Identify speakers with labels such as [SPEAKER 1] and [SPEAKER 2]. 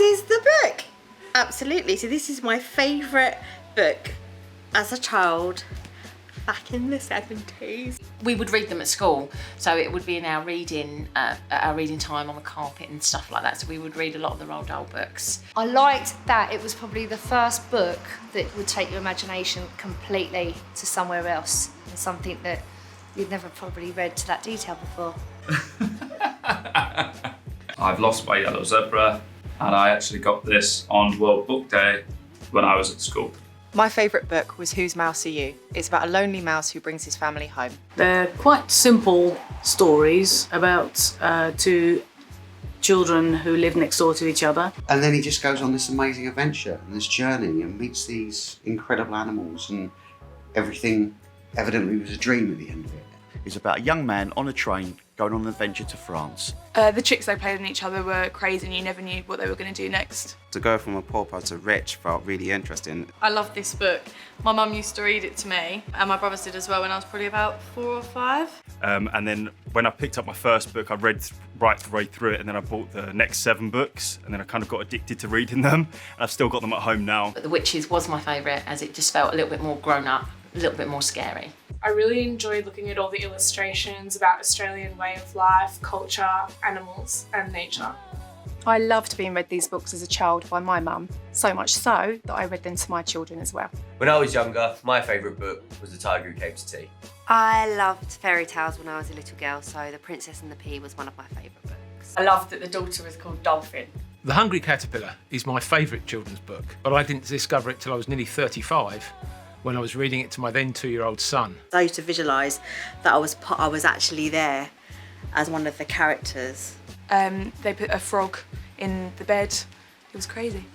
[SPEAKER 1] is the book. Absolutely. So this is my favourite book as a child back in the 70s.
[SPEAKER 2] We would read them at school, so it would be in our reading time on the carpet and stuff like that. So we would read a lot of the Roald Dahl books.
[SPEAKER 3] I liked that it was probably the first book that would take your imagination completely to somewhere else, and something that you'd never probably read to that detail before.
[SPEAKER 4] I've Lost My Yellow Zebra, and I actually got this on World Book Day when I was at school.
[SPEAKER 5] My favourite book was Whose Mouse Are You? It's about a lonely mouse who brings his family home.
[SPEAKER 6] They're quite simple stories about two children who live next door to each other.
[SPEAKER 7] And then he just goes on this amazing adventure and this journey and meets these incredible animals, and everything evidently was a dream at the end of it.
[SPEAKER 8] It's about a young man on a train going on an adventure to France.
[SPEAKER 9] The tricks they played on each other were crazy and you never knew what they were going to do next.
[SPEAKER 10] To go from a pauper to rich felt really interesting.
[SPEAKER 11] I love this book. My mum used to read it to me, and my brothers did as well when I was probably about 4 or 5.
[SPEAKER 12] And then when I picked up my first book, I read right the way through it, and then I bought the next 7 books, and then I kind of got addicted to reading them. And I've still got them at home now.
[SPEAKER 2] But The Witches was my favourite, as it just felt a little bit more grown up, a little bit more scary.
[SPEAKER 9] I really enjoyed looking at all the illustrations about Australian way of life, culture, animals and nature.
[SPEAKER 13] I loved being read these books as a child by my mum, so much so that I read them to my children as well.
[SPEAKER 14] When I was younger, my favourite book was The Tiger Who Came to Tea.
[SPEAKER 15] I loved fairy tales when I was a little girl, so The Princess and the Pea was one of my favourite books.
[SPEAKER 2] I loved that the daughter was called Dolphin.
[SPEAKER 16] The Hungry Caterpillar is my favourite children's book, but I didn't discover it till I was nearly 35. When I was reading it to my then 2-year-old son.
[SPEAKER 1] I used to visualise that I was actually there as one of the characters.
[SPEAKER 9] They put a frog in the bed. It was crazy.